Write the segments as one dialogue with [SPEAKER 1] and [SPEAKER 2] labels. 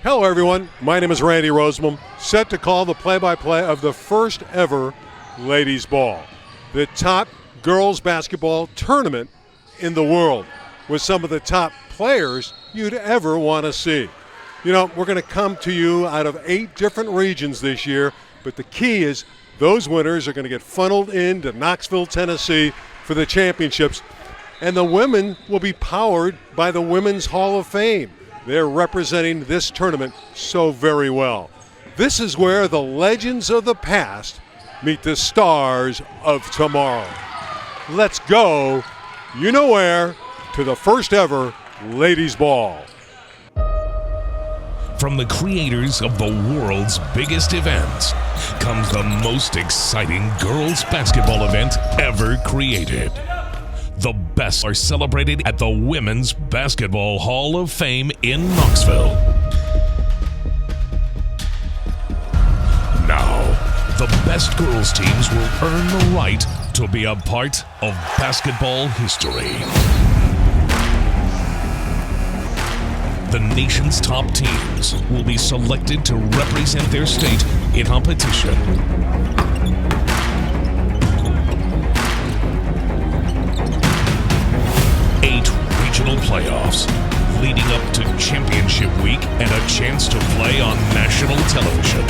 [SPEAKER 1] Hello, everyone. My name is Randy Rosemond, set to call the play-by-play of the first ever Ladies Ball, the top girls basketball tournament in the world, with some of the top players you'd ever want to see. You know, we're going to come to you out of 8 different regions this year, but the key is those winners are going to get funneled into Knoxville, Tennessee for the championships, and the women will be powered by the Women's Hall of Fame. They're representing this tournament so very well. This is where the legends of the past meet the stars of tomorrow. Let's go, you know where, to the first ever Ladies Ball.
[SPEAKER 2] From the creators of the world's biggest events comes the most exciting girls basketball event ever created. The best are celebrated at the Women's Basketball Hall of Fame in Knoxville. Now, the best girls teams will earn the right to be a part of basketball history. The nation's top teams will be selected to represent their state in competition. 8 regional playoffs, leading up to championship week and a chance to play on national television.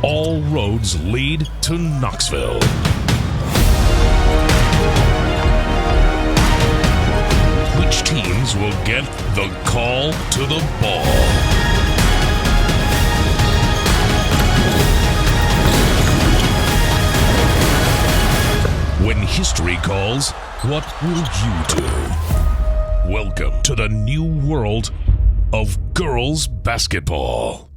[SPEAKER 2] All roads lead to Knoxville. Which teams will get the call to the ball? When history calls, what will you do? Welcome to the new world of girls basketball.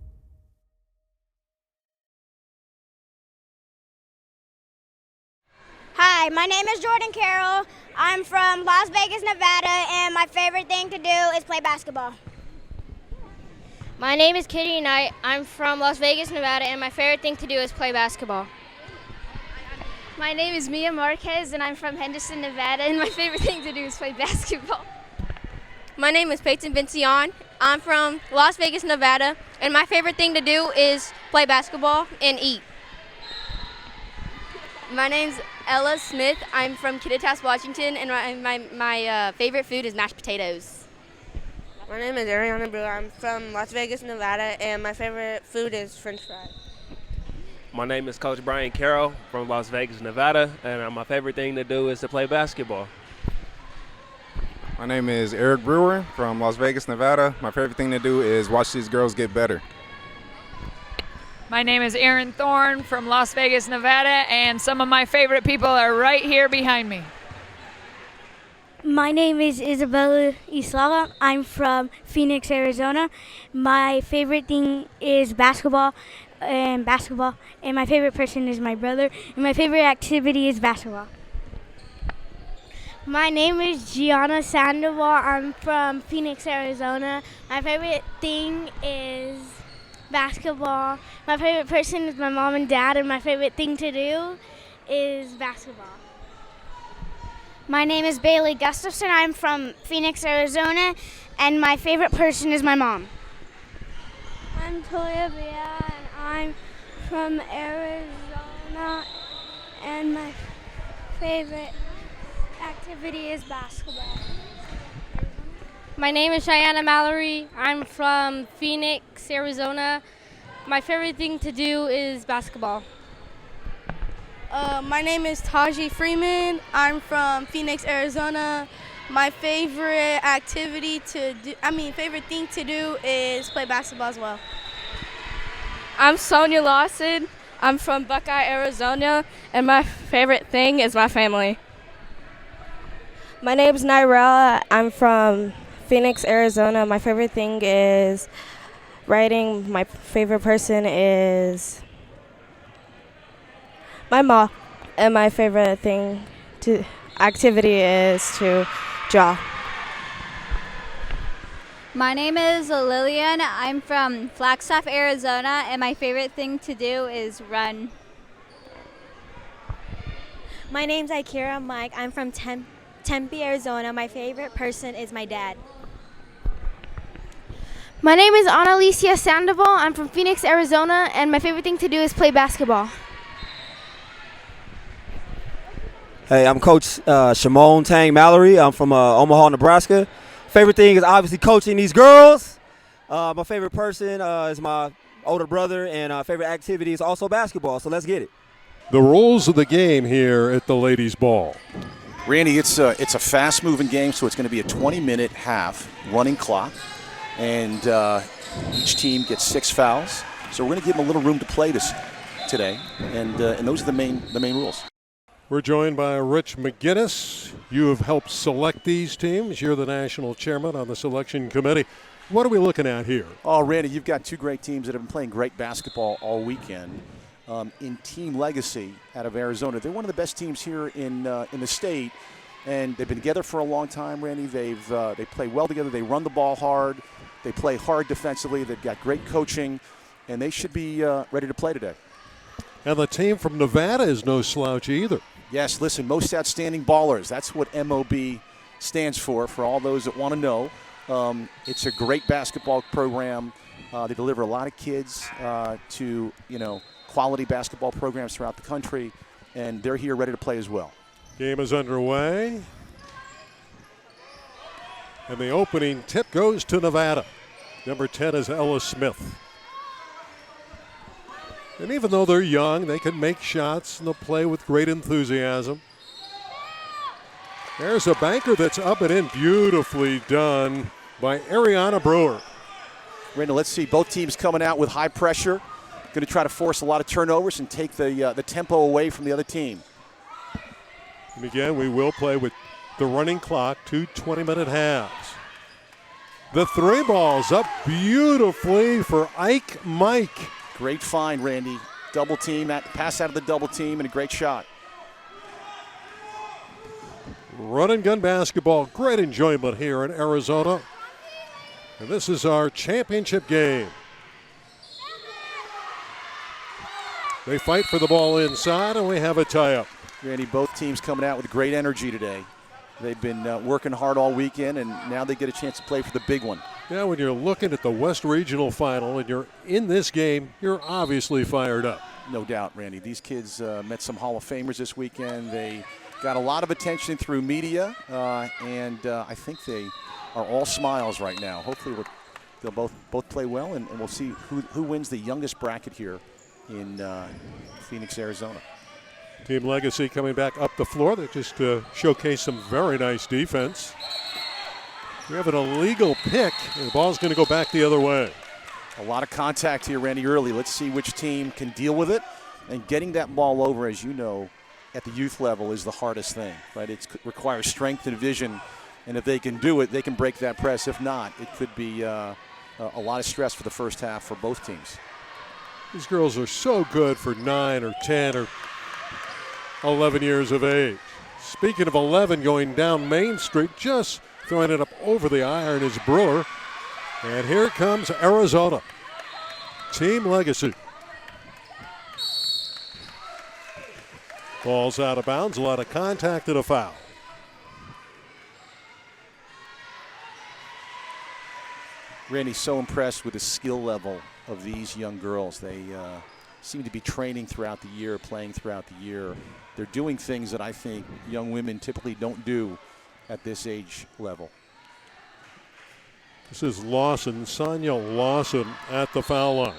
[SPEAKER 3] Hi, my name is Jordan Carroll. I'm from Las Vegas, Nevada, and my favorite thing to do is play basketball.
[SPEAKER 4] My name is Kitty Knight. I'm from Las Vegas, Nevada, and my favorite thing to do is play basketball.
[SPEAKER 5] My name is Mia Marquez, and I'm from Henderson, Nevada, and my favorite thing to do is play basketball.
[SPEAKER 6] My name is Peyton Vincian. I'm from Las Vegas, Nevada, and my favorite thing to do is play basketball and eat. My name's Ella Smith. I'm from Kittitas, Washington, and my favorite food is mashed potatoes.
[SPEAKER 7] My name is Ariana Brewer. I'm from Las Vegas, Nevada, and my favorite food is French fries.
[SPEAKER 8] My name is Coach Brian Carroll from Las Vegas, Nevada, and my favorite thing to do is to play basketball.
[SPEAKER 9] My name is Eric Brewer from Las Vegas, Nevada. My favorite thing to do is watch these girls get better.
[SPEAKER 10] My name is Aaron Thorne from Las Vegas, Nevada, and some of my favorite people are right here behind me.
[SPEAKER 11] My name is Isabella Islava. I'm from Phoenix, Arizona. My favorite thing is basketball, and my favorite person is my brother, and my favorite activity is basketball.
[SPEAKER 3] My name is Gianna Sandoval. I'm from Phoenix, Arizona. My favorite thing is basketball. My favorite person is my mom and dad, and my favorite thing to do is basketball.
[SPEAKER 12] My name is Bailey Gustafson. I'm from Phoenix, Arizona, and my favorite person is my mom.
[SPEAKER 13] I'm Toya Bia, and I'm from Arizona, and my favorite activity is basketball.
[SPEAKER 4] My name is Cheyenne Mallory. I'm from Phoenix, Arizona. My favorite thing to do is basketball.
[SPEAKER 6] My name is Taji Freeman. I'm from Phoenix, Arizona. My favorite favorite thing to do is play basketball as well.
[SPEAKER 14] I'm Sonia Lawson. I'm from Buckeye, Arizona, and my favorite thing is my family.
[SPEAKER 15] My name's Nyrella. I'm from Phoenix, Arizona. My favorite thing is writing. My favorite person is my mom, and my favorite activity is to draw.
[SPEAKER 16] My name is Lillian. I'm from Flagstaff, Arizona, and my favorite thing to do is run.
[SPEAKER 17] My name's Ikira Mike. I'm from Tempe, Arizona. My favorite person is my dad.
[SPEAKER 18] My name is Annalicia Sandoval. I'm from Phoenix, Arizona, and my favorite thing to do is play basketball.
[SPEAKER 19] Hey, I'm Coach Shimon Tang Mallory. I'm from Omaha, Nebraska. Favorite thing is obviously coaching these girls. My favorite person is my older brother, and favorite activity is also basketball, so let's get it.
[SPEAKER 1] The rules of the game here at the ladies' ball.
[SPEAKER 20] Randy, it's a fast-moving game, so it's going to be a 20-minute half running clock, and each team gets 6 fouls. So we're going to give them a little room to play today, and those are the main rules.
[SPEAKER 1] We're joined by Rich McGinnis. You have helped select these teams. You're the national chairman on the selection committee. What are we looking at here?
[SPEAKER 20] Oh, Randy, you've got 2 great teams that have been playing great basketball all weekend. In Team Legacy out of Arizona, they're one of the best teams here in the state, and they've been together for a long time. Randy, they play well together. They run the ball hard. They play hard defensively. They've got great coaching, and they should be ready to play today.
[SPEAKER 1] And the team from Nevada is no slouch either.
[SPEAKER 20] Yes, listen, most outstanding ballers. That's what M.O.B. stands for all those that want to know. It's a great basketball program. They deliver a lot of kids to, quality basketball programs throughout the country, and they're here ready to play as well.
[SPEAKER 1] Game is underway. And the opening tip goes to Nevada. Number 10 is Ella Smith. And even though they're young, they can make shots and they'll play with great enthusiasm. There's a banker that's up and in. Beautifully done by Ariana Brewer.
[SPEAKER 20] Randall, let's see. Both teams coming out with high pressure. Going to try to force a lot of turnovers and take the tempo away from the other team.
[SPEAKER 1] And again, we will play with the running clock, 2 20-minute halves. The 3 ball's up beautifully for Ike Mike.
[SPEAKER 20] Great find, Randy. Double team, pass out of the double team, and a great shot.
[SPEAKER 1] Run and gun basketball, great enjoyment here in Arizona. And this is our championship game. They fight for the ball inside, and we have a tie-up.
[SPEAKER 20] Randy, both teams coming out with great energy today. They've been working hard all weekend, and now they get a chance to play for the big one.
[SPEAKER 1] Yeah, when you're looking at the West Regional Final and you're in this game, you're obviously fired up.
[SPEAKER 20] No doubt, Randy. These kids met some Hall of Famers this weekend. They got a lot of attention through media, and I think they are all smiles right now. Hopefully they'll both play well, and we'll see who wins the youngest bracket here in Phoenix, Arizona.
[SPEAKER 1] Team Legacy coming back up the floor. They just showcased some very nice defense. We have an illegal pick, and the ball's going to go back the other way.
[SPEAKER 20] A lot of contact here, Randy, early. Let's see which team can deal with it. And getting that ball over, as you know, at the youth level is the hardest thing, right? It requires strength and vision, and if they can do it, they can break that press. If not, it could be a lot of stress for the first half for both teams.
[SPEAKER 1] These girls are so good for 9 or 10 or 11 years of age. Speaking of 11, going down Main Street, just throwing it up over the iron is Brewer. And here comes Arizona. Team Legacy. Ball's out of bounds, a lot of contact and a foul.
[SPEAKER 20] Randy's so impressed with the skill level of these young girls. They seem to be training throughout the year, playing throughout the year. They're doing things that I think young women typically don't do at this age level.
[SPEAKER 1] This is Lawson, Sonia Lawson at the foul line.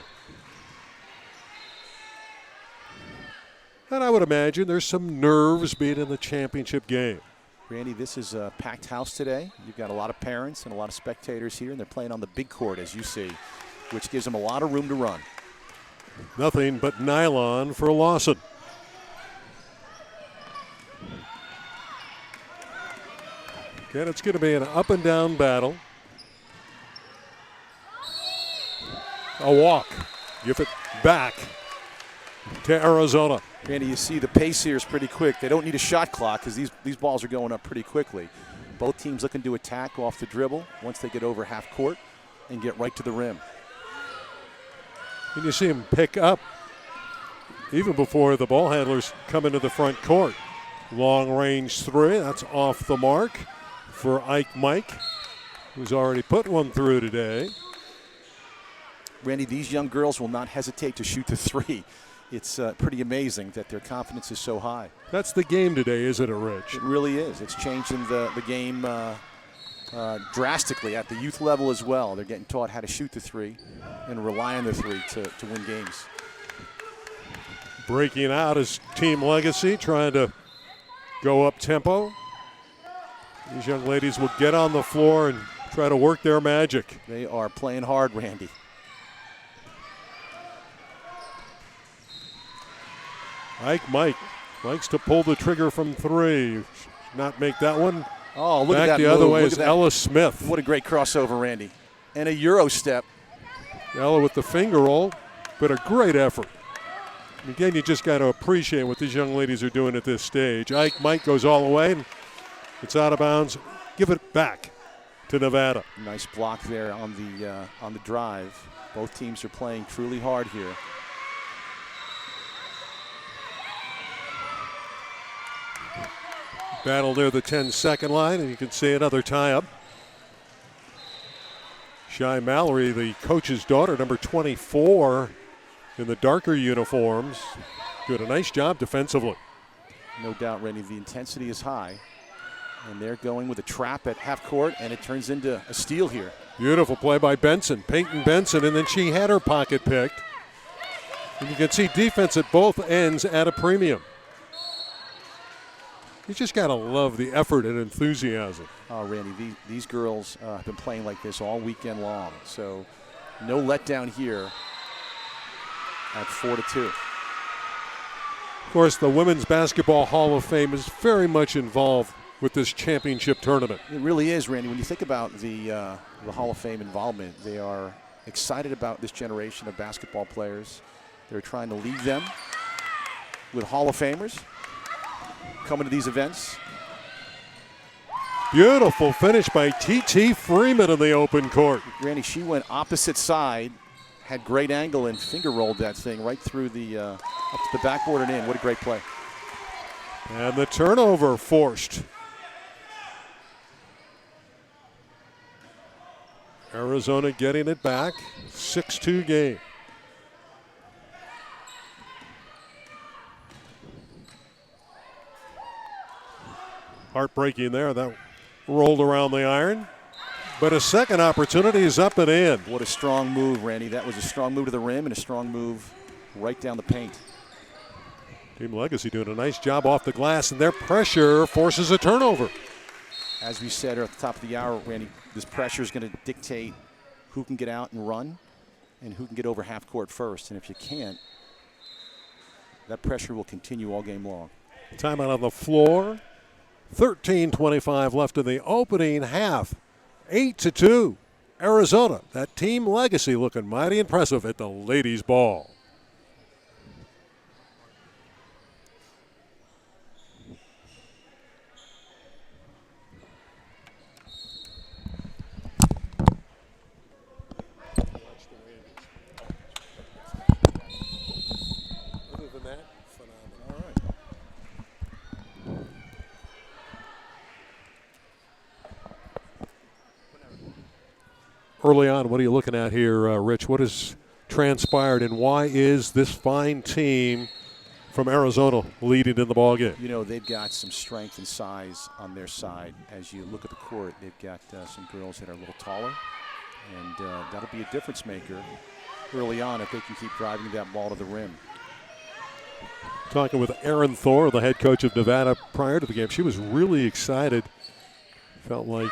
[SPEAKER 1] And I would imagine there's some nerves being in the championship game.
[SPEAKER 20] Randy, this is a packed house today. You've got a lot of parents and a lot of spectators here, and they're playing on the big court, as you see, which gives them a lot of room to run.
[SPEAKER 1] Nothing but nylon for Lawson. Again, it's going to be an up and down battle. A walk. Give it back to Arizona.
[SPEAKER 20] Randy, you see the pace here is pretty quick. They don't need a shot clock because these balls are going up pretty quickly. Both teams looking to attack off the dribble once they get over half court and get right to the rim.
[SPEAKER 1] And you see him pick up even before the ball handlers come into the front court. Long range 3, that's off the mark for Ike Mike, who's already put one through today.
[SPEAKER 20] Randy, these young girls will not hesitate to shoot the three. It's pretty amazing that their confidence is so high.
[SPEAKER 1] That's the game today, isn't it, Rich?
[SPEAKER 20] It really is. It's changing the game drastically at the youth level as well. They're getting taught how to shoot the three and rely on the three to win games.
[SPEAKER 1] Breaking out is Team Legacy, trying to go up tempo. These young ladies will get on the floor and try to work their magic.
[SPEAKER 20] They are playing hard, Randy.
[SPEAKER 1] Mike likes to pull the trigger from three. Not make that one.
[SPEAKER 20] Oh, look
[SPEAKER 1] Back
[SPEAKER 20] at that
[SPEAKER 1] the other
[SPEAKER 20] move.
[SPEAKER 1] way
[SPEAKER 20] Look
[SPEAKER 1] is
[SPEAKER 20] at that.
[SPEAKER 1] Ella Smith.
[SPEAKER 20] What a great crossover, Randy. And a Euro step.
[SPEAKER 1] Ella with the finger roll, but a great effort. Again, you just got to appreciate what these young ladies are doing at this stage. Mike goes all the way, and it's out of bounds. Give it back to Nevada.
[SPEAKER 20] Nice block there on the drive. Both teams are playing truly hard here.
[SPEAKER 1] Battle near the 10-second line, and you can see another tie-up. Shy Mallory, the coach's daughter, number 24, in the darker uniforms, doing a nice job defensively.
[SPEAKER 20] No doubt, Randy, the intensity is high. And they're going with a trap at half court, and it turns into a steal here.
[SPEAKER 1] Beautiful play by Benson, Peyton Benson, and then she had her pocket picked. And you can see defense at both ends at a premium. You just got to love the effort and enthusiasm.
[SPEAKER 20] Oh, Randy, these girls have been playing like this all weekend long. So no letdown here at 4-2.
[SPEAKER 1] Of course, the Women's Basketball Hall of Fame is very much involved with this championship tournament.
[SPEAKER 20] It really is, Randy. When you think about the Hall of Fame involvement, they are excited about this generation of basketball players. They're trying to lead them with Hall of Famers coming to these events.
[SPEAKER 1] Beautiful finish by T.T. Freeman in the open court.
[SPEAKER 20] Randy, she went opposite side, had great angle, and finger rolled that thing right through the up to the backboard and in. What a great play.
[SPEAKER 1] And the turnover forced. Arizona getting it back. 6-2 game. Heartbreaking there. That rolled around the iron. But a second opportunity is up and in.
[SPEAKER 20] What a strong move, Randy. That was a strong move to the rim and a strong move right down the paint.
[SPEAKER 1] Team Legacy doing a nice job off the glass, and their pressure forces a turnover.
[SPEAKER 20] As we said at the top of the hour, Randy, this pressure is going to dictate who can get out and run and who can get over half court first. And if you can't, that pressure will continue all game long.
[SPEAKER 1] Timeout on the floor. 13:25 left in the opening half. 8-2. Arizona. That Team Legacy looking mighty impressive at the ladies' ball. Other than that, phenomenal. All right. Early on, what are you looking at here, Rich? What has transpired, and why is this fine team from Arizona leading in the ballgame?
[SPEAKER 20] You know, they've got some strength and size on their side. As you look at the court, they've got some girls that are a little taller, and that'll be a difference maker early on if they can keep driving that ball to the rim.
[SPEAKER 1] Talking with Erin Thor, the head coach of Nevada, prior to the game, she was really excited. Felt like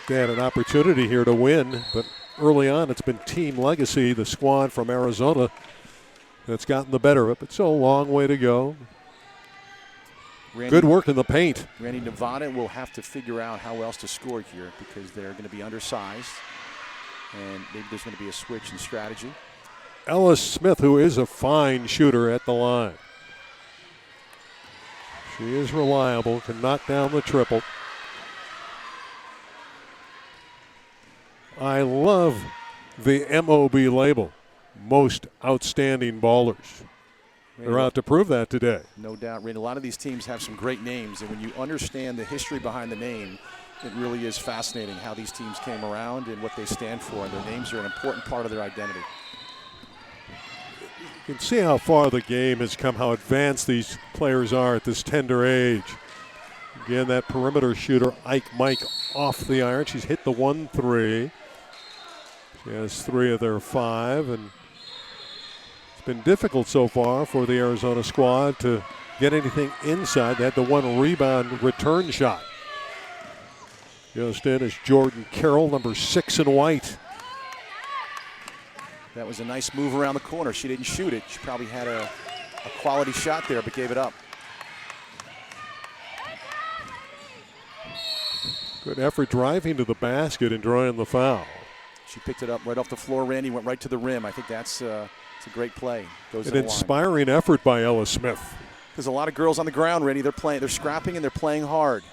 [SPEAKER 1] they had an opportunity here to win, but early on it's been Team Legacy, the squad from Arizona, that's gotten the better of it. But still a long way to go.
[SPEAKER 20] Randy,
[SPEAKER 1] good work in the paint.
[SPEAKER 20] Randy, Nevada will have to figure out how else to score here because they're going to be undersized, and maybe there's going to be a switch in strategy.
[SPEAKER 1] Ella Smith, who is a fine shooter at the line. She is reliable, can knock down the triple. I love the M.O.B. label, most outstanding ballers. They're out to prove that today.
[SPEAKER 20] No doubt, Randy. A lot of these teams have some great names, and when you understand the history behind the name, it really is fascinating how these teams came around and what they stand for, and their names are an important part of their identity.
[SPEAKER 1] You can see how far the game has come, how advanced these players are at this tender age. Again, that perimeter shooter, Mike, off the iron. She's hit the 1-3. She has 3 of their 5, and it's been difficult so far for the Arizona squad to get anything inside. They had the 1 rebound return shot. Just in is Jordan Carroll, number 6 in white.
[SPEAKER 20] That was a nice move around the corner. She didn't shoot it. She probably had a quality shot there, but gave it up.
[SPEAKER 1] Good effort driving to the basket and drawing the foul.
[SPEAKER 20] She picked it up right off the floor, Randy, went right to the rim. I think it's a great play. Goes
[SPEAKER 1] An
[SPEAKER 20] to the line.
[SPEAKER 1] inspiring effort by Ella Smith.
[SPEAKER 20] There's a lot of girls on the ground, Randy. They're scrapping and they're playing hard.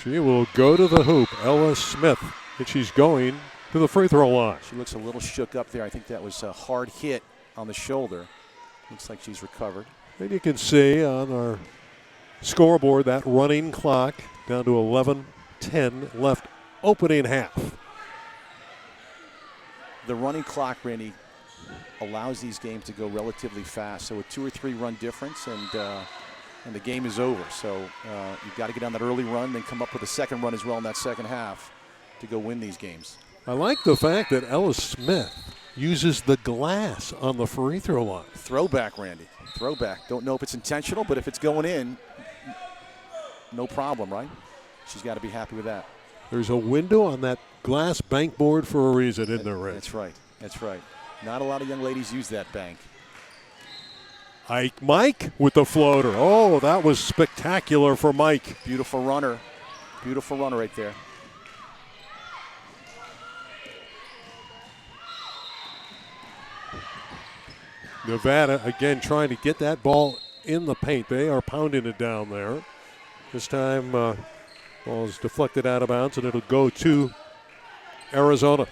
[SPEAKER 1] She will go to the hoop, Ella Smith, and she's going to the free throw line.
[SPEAKER 20] She looks a little shook up there. I think that was a hard hit on the shoulder. Looks like she's recovered.
[SPEAKER 1] And you can see on our scoreboard that running clock down to 11:10 left, opening half.
[SPEAKER 20] The running clock, Randy, allows these games to go relatively fast. So a 2 or 3 run difference, and the game is over. So you've got to get on that early run, then come up with a second run as well in that second half to go win these games.
[SPEAKER 1] I like the fact that Ella Smith uses the glass on the free throw line.
[SPEAKER 20] Throwback, Randy. Throwback. Don't know if it's intentional, but if it's going in, no problem, right? She's got to be happy with that.
[SPEAKER 1] There's a window on that glass bank board for a reason, isn't there, Rich?
[SPEAKER 20] That's right. That's right. Not a lot of young ladies use that bank.
[SPEAKER 1] Mike with the floater. Oh, that was spectacular for Mike.
[SPEAKER 20] Beautiful runner. Beautiful runner right there.
[SPEAKER 1] Nevada, again, trying to get that ball in the paint. They are pounding it down there. This time, ball is deflected out of bounds, and it'll go to Arizona.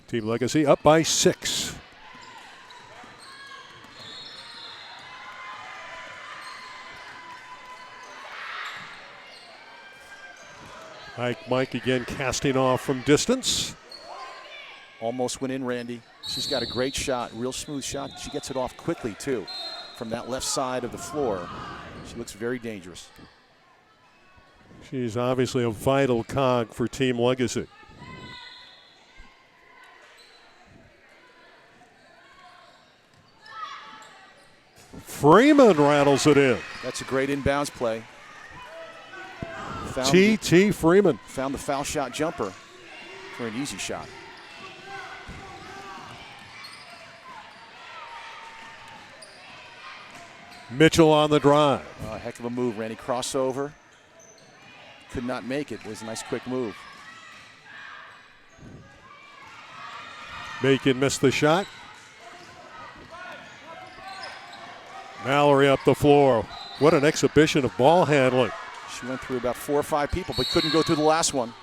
[SPEAKER 1] Team Legacy up by 6. Mike again casting off from distance.
[SPEAKER 20] Almost went in, Randy. She's got a great shot, real smooth shot. She gets it off quickly, too, from that left side of the floor. She looks very dangerous.
[SPEAKER 1] She's obviously a vital cog for Team Legacy. Freeman rattles it in.
[SPEAKER 20] That's a great inbounds play.
[SPEAKER 1] T.T. Freeman.
[SPEAKER 20] Found the foul shot jumper for an easy shot.
[SPEAKER 1] Mitchell on the drive.
[SPEAKER 20] Heck of a move, Randy. Crossover. Could not make it. It was a nice quick move.
[SPEAKER 1] Macon missed the shot. Mallory up the floor. What an exhibition of ball handling.
[SPEAKER 20] She went through about 4 or 5 people, but couldn't go through the last one.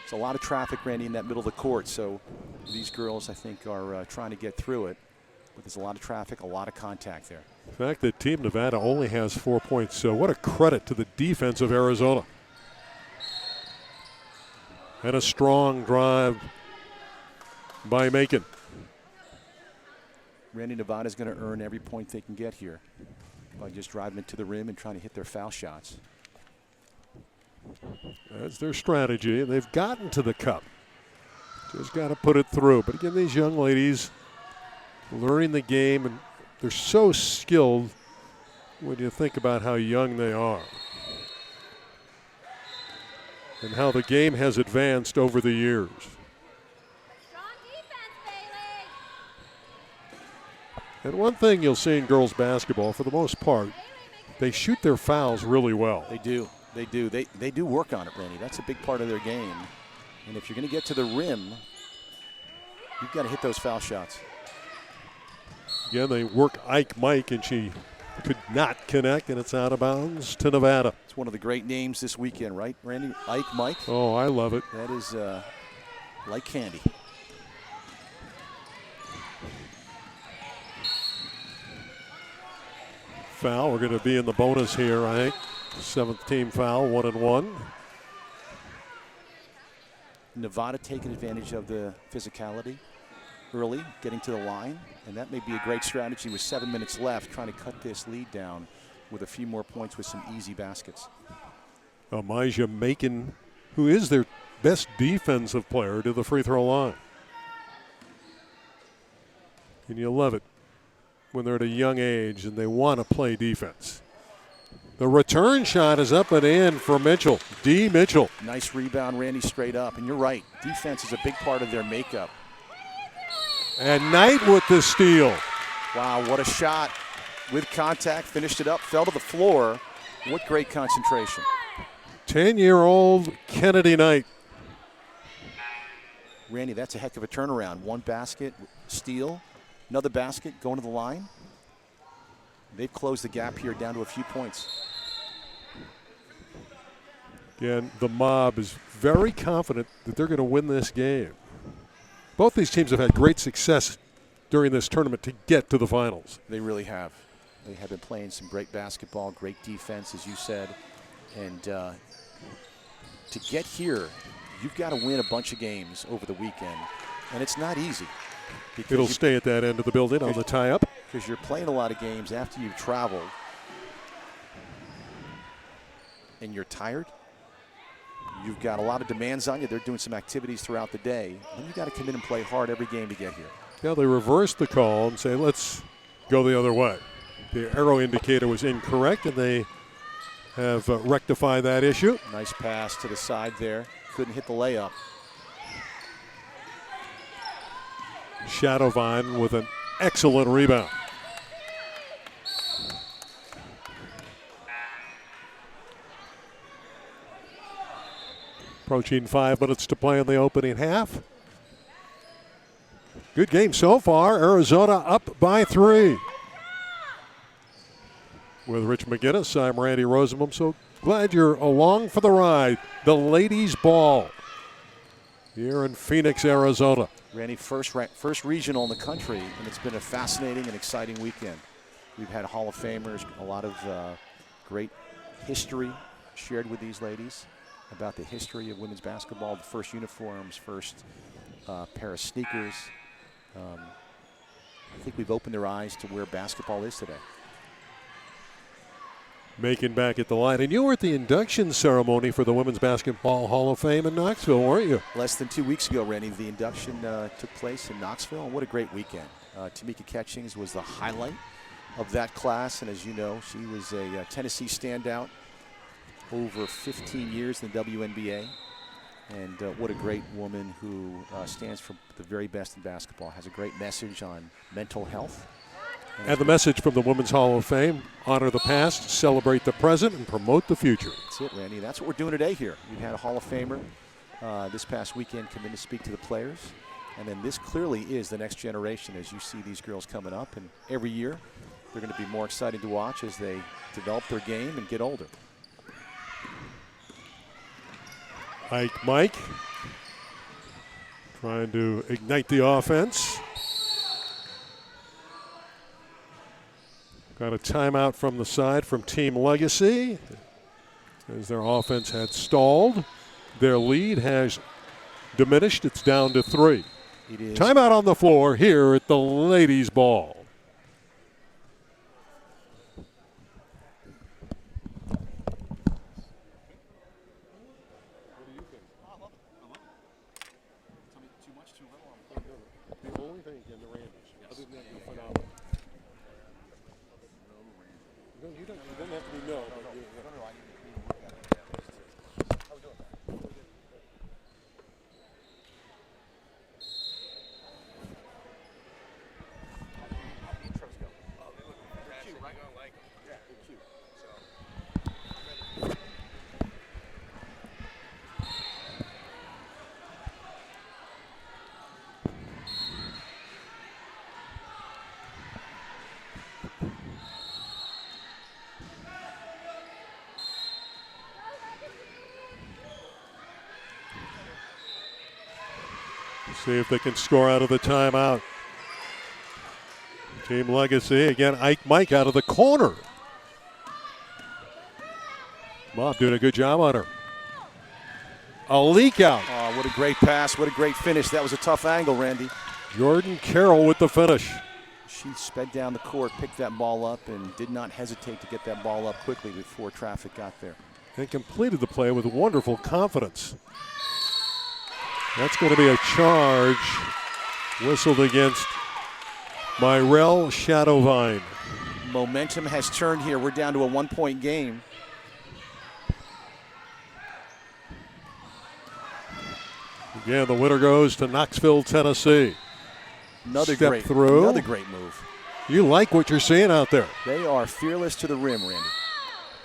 [SPEAKER 20] There's a lot of traffic, Randy, in that middle of the court, so these girls, I think, are trying to get through it. But there's a lot of traffic, a lot of contact there.
[SPEAKER 1] The fact that Team Nevada only has 4 points, so what a credit to the defense of Arizona. And a strong drive by Macon.
[SPEAKER 20] Randy, Nevada's going to earn every point they can get here by just driving it to the rim and trying to hit their foul shots.
[SPEAKER 1] That's their strategy, and they've gotten to the cup. Just got to put it through. But again, these young ladies learning the game, and they're so skilled when you think about how young they are and how the game has advanced over the years. And one thing you'll see in girls basketball, for the most part, they shoot their fouls really well.
[SPEAKER 20] They do. They do. They do work on it, Randy. That's a big part of their game. And if you're going to get to the rim, you've got to hit those foul shots.
[SPEAKER 1] Again, they work Mike, and she could not connect, and it's out of bounds to Nevada.
[SPEAKER 20] It's one of the great names this weekend, right, Randy? Mike.
[SPEAKER 1] Oh, I love it.
[SPEAKER 20] That is like candy.
[SPEAKER 1] Foul. We're going to be in the bonus here, I think. 7th team foul, 1-1.
[SPEAKER 20] Nevada taking advantage of the physicality early, getting to the line, and that may be a great strategy with 7 minutes left, trying to cut this lead down with a few more points with some easy baskets.
[SPEAKER 1] Amijah Macon, who is their best defensive player, to the free throw line. And you love it when they're at a young age and they want to play defense. The return shot is up and in for Mitchell. D. Mitchell.
[SPEAKER 20] Nice rebound, Randy, straight up. And you're right, defense is a big part of their makeup.
[SPEAKER 1] And Knight with the steal.
[SPEAKER 20] Wow, what a shot. With contact, finished it up, fell to the floor. What great concentration.
[SPEAKER 1] 10-year-old Kennedy Knight.
[SPEAKER 20] Randy, that's a heck of a turnaround. One basket, steal, another basket, going to the line. They've closed the gap here down to a few points.
[SPEAKER 1] Again, the Mob is very confident that they're going to win this game. Both these teams have had great success during this tournament to get to the finals.
[SPEAKER 20] They really have. They have been playing some great basketball, great defense, as you said. And to get here, you've got to win a bunch of games over the weekend. And it's not easy.
[SPEAKER 1] It'll stay at that end of the building on the tie-up.
[SPEAKER 20] Because you're playing a lot of games after you've traveled and you're tired. You've got a lot of demands on you. They're doing some activities throughout the day. And you've got to come in and play hard every game to get here.
[SPEAKER 1] Now they reversed the call and say, let's go the other way. The arrow indicator was incorrect, and they have rectified that issue.
[SPEAKER 20] Nice pass to the side there. Couldn't hit the layup.
[SPEAKER 1] Shadowvine with an excellent rebound. Approaching 5 minutes to play in the opening half. Good game so far. Arizona up by 3. With Rich McGinnis, I'm Randy Rosenbaum. So glad you're along for the ride. The ladies' ball here in Phoenix, Arizona.
[SPEAKER 20] Randy, first regional in the country, and it's been a fascinating and exciting weekend. We've had Hall of Famers, a lot of great history shared with these ladies about the history of women's basketball, the first uniforms, first pair of sneakers. I think we've opened their eyes to where basketball is today.
[SPEAKER 1] Macon back at the line. And you were at the induction ceremony for the Women's Basketball Hall of Fame in Knoxville, weren't you?
[SPEAKER 20] Less than 2 weeks ago, Randy, the induction took place in Knoxville, and what a great weekend. Tamika Catchings was the highlight of that class, and as you know, she was a Tennessee standout over 15 years in the WNBA. And what a great woman who stands for the very best in basketball, has a great message on mental health.
[SPEAKER 1] And the message from the Women's Hall of Fame: honor the past, celebrate the present, and promote the future.
[SPEAKER 20] That's it, Randy. That's what we're doing today here. We've had a Hall of Famer this past weekend come in to speak to the players. And then this clearly is the next generation as you see these girls coming up. And every year they're going to be more exciting to watch as they develop their game and get older.
[SPEAKER 1] Mike trying to ignite the offense. Got a timeout from the side from Team Legacy as their offense had stalled. Their lead has diminished. It's down to 3.
[SPEAKER 20] It is.
[SPEAKER 1] Timeout on the floor here at the ladies' ball. See if they can score out of the timeout. Team Legacy, again, Mike out of the corner. M.O.B doing a good job on her. A leak out.
[SPEAKER 20] Oh, what a great pass. What a great finish. That was a tough angle, Randy.
[SPEAKER 1] Jordan Carroll with the finish.
[SPEAKER 20] She sped down the court, picked that ball up, and did not hesitate to get that ball up quickly before traffic got there.
[SPEAKER 1] And completed the play with wonderful confidence. That's going to be a charge whistled against Myrell Shadowvine.
[SPEAKER 20] Momentum has turned here. We're down to a 1-point game.
[SPEAKER 1] Again, the winner goes to Knoxville, Tennessee.
[SPEAKER 20] Another
[SPEAKER 1] Step
[SPEAKER 20] great
[SPEAKER 1] through.
[SPEAKER 20] Another great move.
[SPEAKER 1] You like what you're seeing out there.
[SPEAKER 20] They are fearless to the rim, Randy.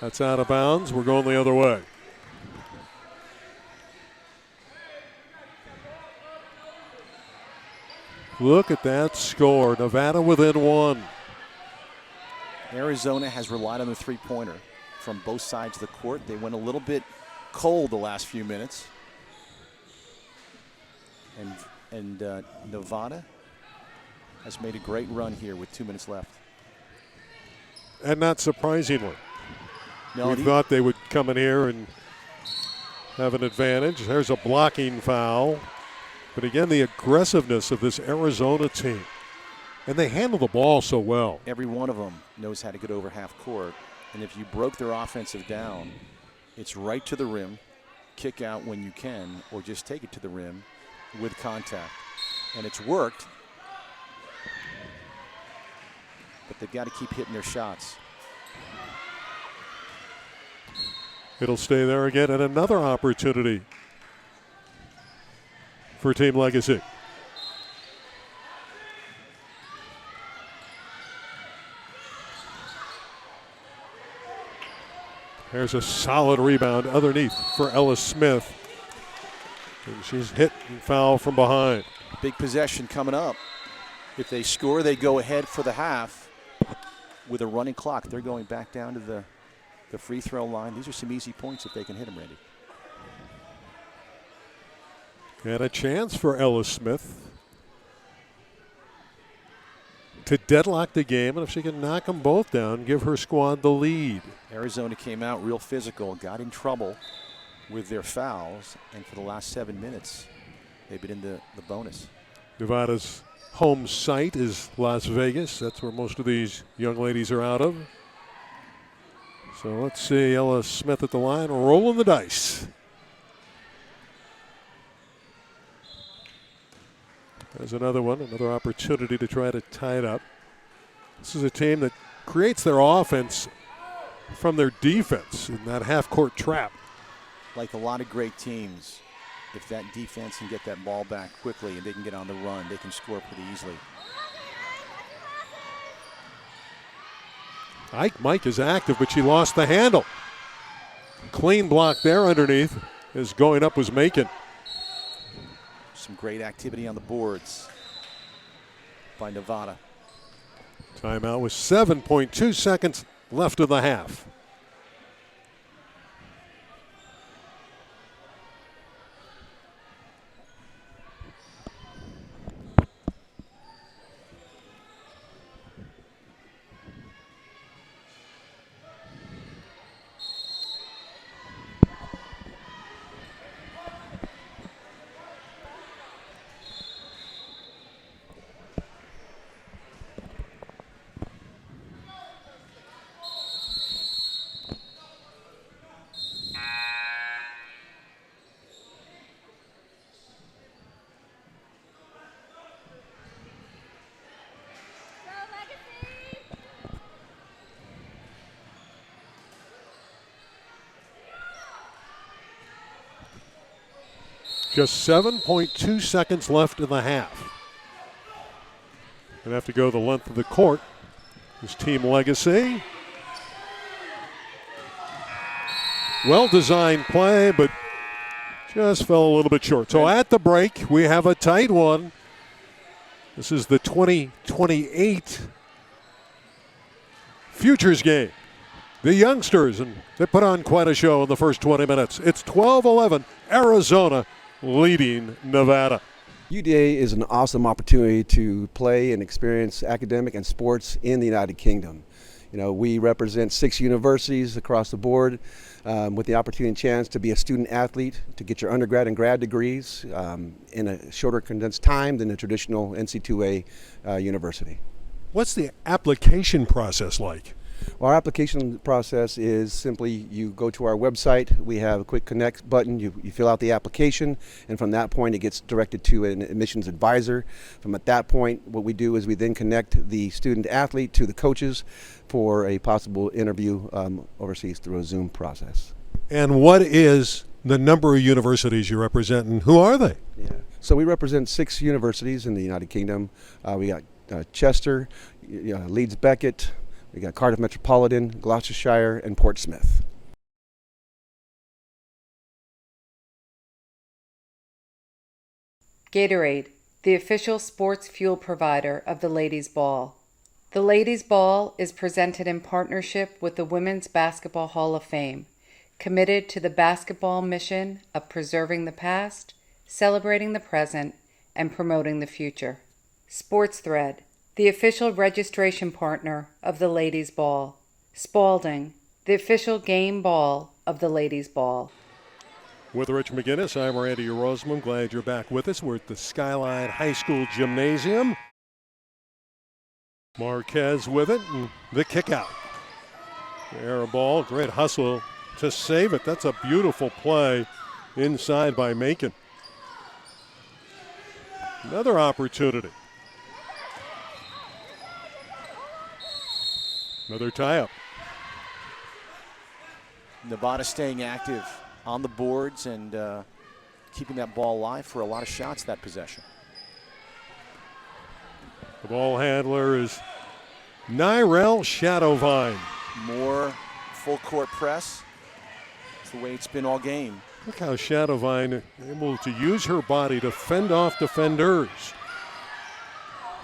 [SPEAKER 1] That's out of bounds. We're going the other way. Look at that score. Nevada within one.
[SPEAKER 20] Arizona has relied on the three-pointer from both sides of the court. They went a little bit cold the last few minutes. And Nevada has made a great run here with 2 minutes left.
[SPEAKER 1] And not surprisingly.
[SPEAKER 20] No,
[SPEAKER 1] we thought they would come in here and have an advantage. There's a blocking foul. But again, the aggressiveness of this Arizona team. And they handle the ball so well.
[SPEAKER 20] Every one of them knows how to get over half court. And if you broke their offensive down, it's right to the rim, kick out when you can, or just take it to the rim with contact. And it's worked. But they've got to keep hitting their shots.
[SPEAKER 1] It'll stay there again, and another opportunity for Team Legacy. There's a solid rebound underneath for Ellis Smith. And she's hit and foul from behind.
[SPEAKER 20] Big possession coming up. If they score, they go ahead for the half. With a running clock, they're going back down to the free throw line. These are some easy points if they can hit them, Randy.
[SPEAKER 1] And a chance for Ellis Smith to deadlock the game, and if she can knock them both down, give her squad the lead.
[SPEAKER 20] Arizona came out real physical, got in trouble with their fouls, and for the last 7 minutes, they've been in the bonus.
[SPEAKER 1] Nevada's home site is Las Vegas. That's where most of these young ladies are out of. So let's see Ellis Smith at the line, rolling the dice. There's another one, another opportunity to try to tie it up. This is a team that creates their offense from their defense in that half-court trap.
[SPEAKER 20] Like a lot of great teams, if that defense can get that ball back quickly and they can get on the run, they can score pretty easily.
[SPEAKER 1] Mike is active, but she lost the handle. Clean block there underneath as going up was Macon.
[SPEAKER 20] Some great activity on the boards by Nevada.
[SPEAKER 1] Timeout with 7.2 seconds left of the half. Just 7.2 seconds left in the half. Gonna have to go the length of the court. This Team Legacy. Well-designed play, but just fell a little bit short. So at the break, we have a tight one. This is the 2028 Futures game. The youngsters, and they put on quite a show in the first 20 minutes. It's 12-11, Arizona leading Nevada.
[SPEAKER 21] UDA is an awesome opportunity to play and experience academic and sports in the United Kingdom. You know, we represent 6 universities across the board. with the opportunity and chance to be a student athlete, to get your undergrad and grad degrees in a shorter condensed time than a traditional NC2A university.
[SPEAKER 1] What's the application process like?
[SPEAKER 21] Well, our application process is simply you go to our website, we have a quick connect button, you fill out the application, and from that point it gets directed to an admissions advisor. From at that point, what we do is we then connect the student athlete to the coaches for a possible interview overseas through a Zoom process. And
[SPEAKER 1] what is the number of universities you represent, and who are they?
[SPEAKER 21] Yeah. So we represent 6 universities in the United Kingdom. We got Chester, Leeds Beckett, we got Cardiff Metropolitan, Gloucestershire, and Portsmouth.
[SPEAKER 2] Gatorade, the official sports fuel provider of the Ladies' Ball. The Ladies' Ball is presented in partnership with the Women's Basketball Hall of Fame, committed to the basketball mission of preserving the past, celebrating the present, and promoting the future. Sports Thread, the official registration partner of the Ladies' Ball. Spalding, the official game ball of the Ladies' Ball.
[SPEAKER 1] With Rich McGinnis, I'm Randy Roseman. Glad you're back with us. We're at the Skyline High School Gymnasium. Marquez with it, and the kick out. Air ball, great hustle to save it. That's a beautiful play inside by Macon. Another opportunity. Another tie-up.
[SPEAKER 20] Nevada staying active on the boards and keeping that ball alive for a lot of shots that possession.
[SPEAKER 1] The ball handler is Nyrell Shadowvine.
[SPEAKER 20] More full court press. It's the way it's been all game.
[SPEAKER 1] Look how Shadowvine able to use her body to fend off defenders.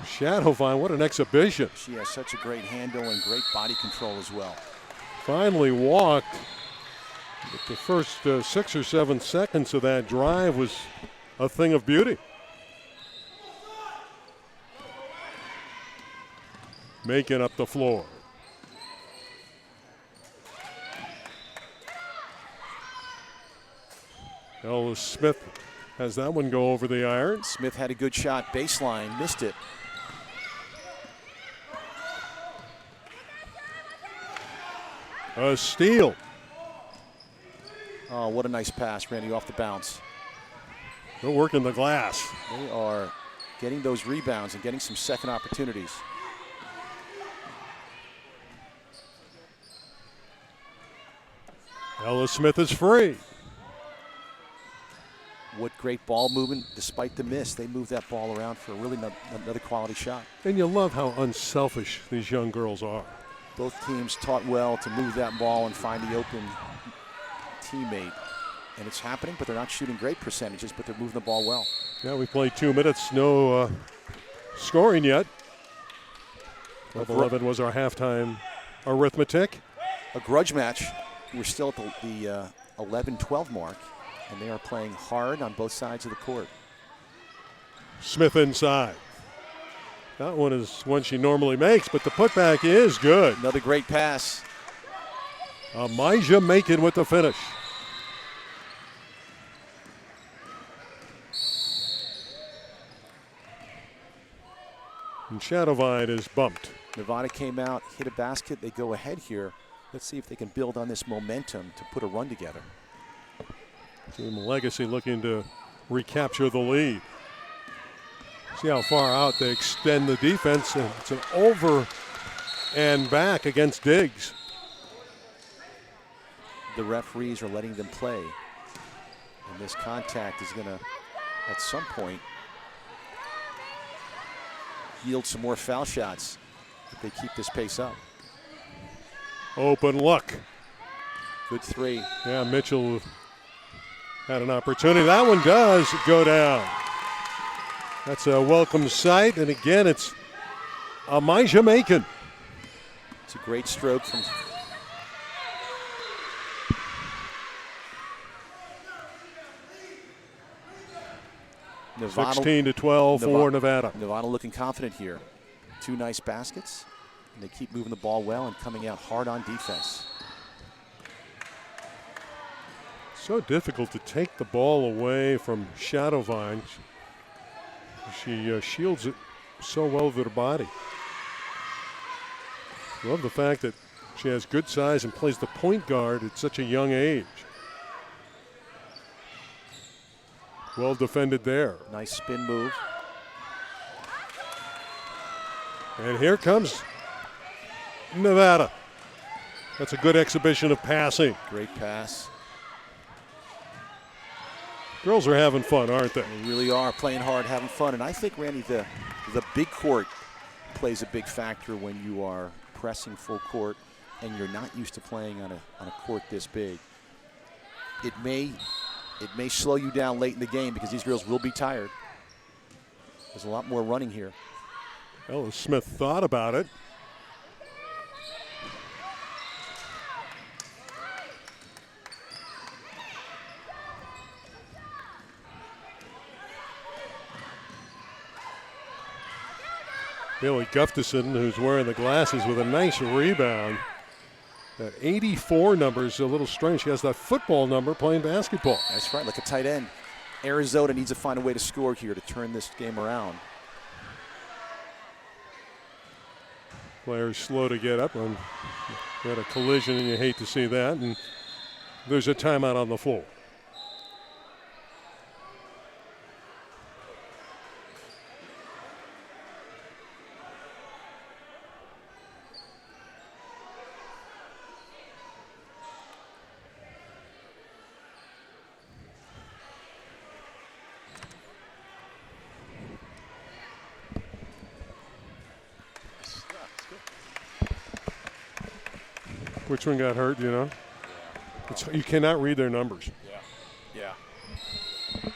[SPEAKER 1] Shadowvine, what an exhibition.
[SPEAKER 20] She has such a great handle and great body control as well.
[SPEAKER 1] Finally walked. But the first 6 or 7 seconds of that drive was a thing of beauty. Making up the floor. Ellis Smith has that one go over the iron.
[SPEAKER 20] Smith had a good shot, baseline, missed it.
[SPEAKER 1] A steal.
[SPEAKER 20] Oh, what a nice pass, Randy, off the bounce.
[SPEAKER 1] They're working the glass.
[SPEAKER 20] They are getting those rebounds and getting some second opportunities.
[SPEAKER 1] Ellis Smith is free.
[SPEAKER 20] What great ball movement despite the miss. They moved that ball around for really another quality shot.
[SPEAKER 1] And you love how unselfish these young girls are.
[SPEAKER 20] Both teams taught well to move that ball and find the open teammate. And it's happening, but they're not shooting great percentages, but they're moving the ball well.
[SPEAKER 1] Yeah, we played 2 minutes, no scoring yet. 12-11 was our halftime arithmetic.
[SPEAKER 20] A grudge match. We're still at the 11-12 mark, and they are playing hard on both sides of the court.
[SPEAKER 1] Smith inside. That one is one she normally makes, but the putback is good.
[SPEAKER 20] Another great pass.
[SPEAKER 1] Amijah Macon with the finish. And Shadowvine is bumped.
[SPEAKER 20] Nevada came out, hit a basket. They go ahead here. Let's see if they can build on this momentum to put a run together.
[SPEAKER 1] Team Legacy looking to recapture the lead. See how far out they extend the defense. And it's an over and back against Diggs.
[SPEAKER 20] The referees are letting them play. And this contact is going to, at some point, yield some more foul shots if they keep this pace up.
[SPEAKER 1] Open look.
[SPEAKER 20] Good three.
[SPEAKER 1] Yeah, Mitchell had an opportunity. That one does go down. That's a welcome sight. And again, it's Amijah Macon.
[SPEAKER 20] It's a great stroke from Nevada.
[SPEAKER 1] 16-12 for Nevada.
[SPEAKER 20] Nevada looking confident here. 2 nice baskets. And they keep moving the ball well and coming out hard on defense.
[SPEAKER 1] So difficult to take the ball away from Shadowvine. She shields it so well with her body. Love the fact that she has good size and plays the point guard at such a young age. Well defended there.
[SPEAKER 20] Nice spin move.
[SPEAKER 1] And here comes Nevada. That's a good exhibition of passing.
[SPEAKER 20] Great pass.
[SPEAKER 1] Girls are having fun, aren't they?
[SPEAKER 20] They really are, playing hard, having fun. And I think, Randy, the big court plays a big factor when you are pressing full court and you're not used to playing on a court this big. It may slow you down late in the game because these girls will be tired. There's a lot more running here.
[SPEAKER 1] Ella Smith thought about it. Bailey Gustafson, who's wearing the glasses, with a nice rebound. That 84 number is a little strange. She has that football number playing basketball.
[SPEAKER 20] That's right, like a tight end. Arizona needs to find a way to score here to turn this game around.
[SPEAKER 1] Players slow to get up. And we had a collision, and you hate to see that. And there's a timeout on the floor. Which one got hurt, you know? You cannot read their numbers.
[SPEAKER 20] Yeah.
[SPEAKER 1] Yeah.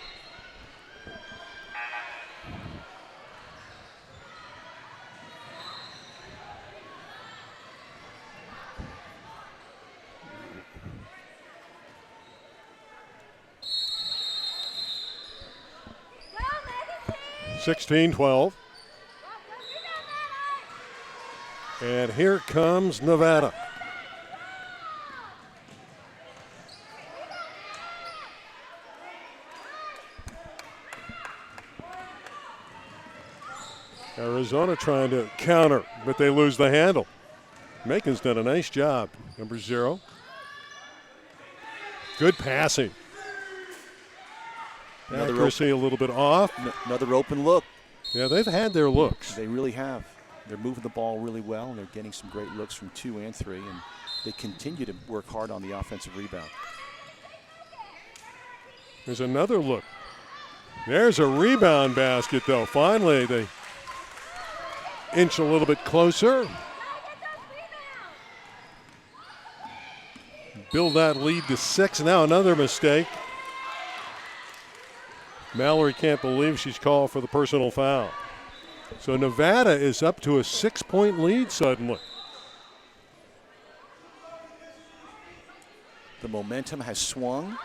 [SPEAKER 1] 16-12. And here comes Nevada. Arizona trying to counter, but they lose the handle. Macon's done a nice job. Number 0. Good passing. Accuracy a little bit off.
[SPEAKER 20] Another open look.
[SPEAKER 1] Yeah, they've had their looks.
[SPEAKER 20] They really have. They're moving the ball really well, and they're getting some great looks from 2 and 3, and they continue to work hard on the offensive rebound.
[SPEAKER 1] There's another look. There's a rebound basket, though. Finally, they inch a little bit closer. Build that lead to 6. Now another mistake. Mallory can't believe she's called for the personal foul. So Nevada is up to a 6-point lead suddenly.
[SPEAKER 20] The momentum has swung.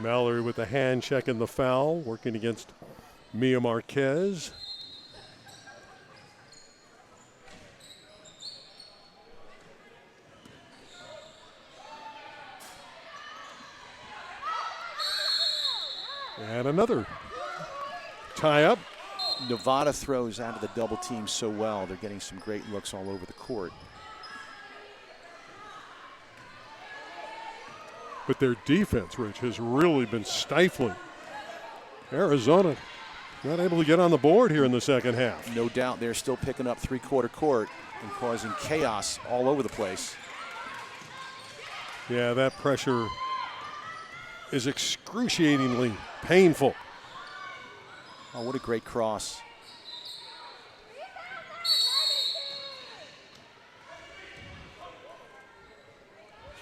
[SPEAKER 1] Mallory with the hand check and the foul, working against Mia Marquez. And another tie up.
[SPEAKER 20] Nevada throws out of the double team so well. They're getting some great looks all over the court.
[SPEAKER 1] But their defense, Rich, has really been stifling. Arizona not able to get on the board here in the second half.
[SPEAKER 20] No doubt they're still picking up three-quarter court and causing chaos all over the place.
[SPEAKER 1] Yeah, that pressure is excruciatingly painful.
[SPEAKER 20] Oh, what a great cross.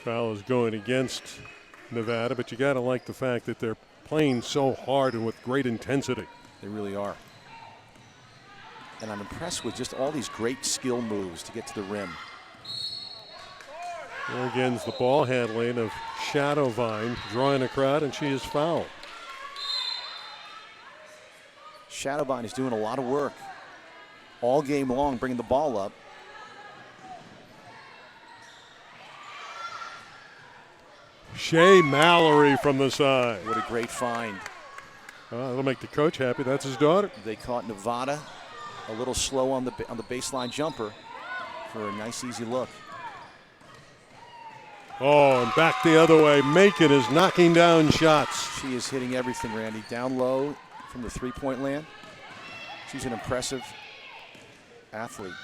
[SPEAKER 1] Foul is going against Nevada, but you got to like the fact that they're playing so hard and with great intensity.
[SPEAKER 20] They really are. And I'm impressed with just all these great skill moves to get to the rim.
[SPEAKER 1] There again's the ball handling of Shadowvine, drawing a crowd, and she is fouled.
[SPEAKER 20] Shadowvine is doing a lot of work all game long, bringing the ball up.
[SPEAKER 1] Shea Mallory from the side.
[SPEAKER 20] What a great find.
[SPEAKER 1] That'll make the coach happy. That's his daughter.
[SPEAKER 20] They caught Nevada a little slow on the baseline jumper for a nice, easy look.
[SPEAKER 1] Oh, and back the other way. Macon is knocking down shots.
[SPEAKER 20] She is hitting everything, Randy. Down low from the three-point land. She's an impressive athlete.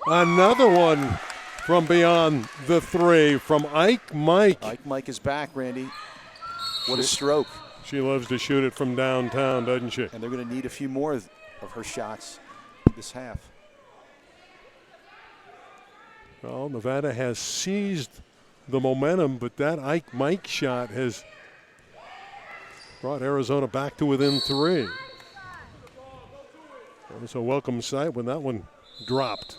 [SPEAKER 1] Another one from beyond the three from Ike Mike.
[SPEAKER 20] Ike Mike is back, Randy. What a stroke.
[SPEAKER 1] She loves to shoot it from downtown, doesn't she?
[SPEAKER 20] And they're going to need a few more of her shots this half.
[SPEAKER 1] Well, Nevada has seized the momentum, but that Ike Mike shot has brought Arizona back to within three. That was a welcome sight when that one dropped.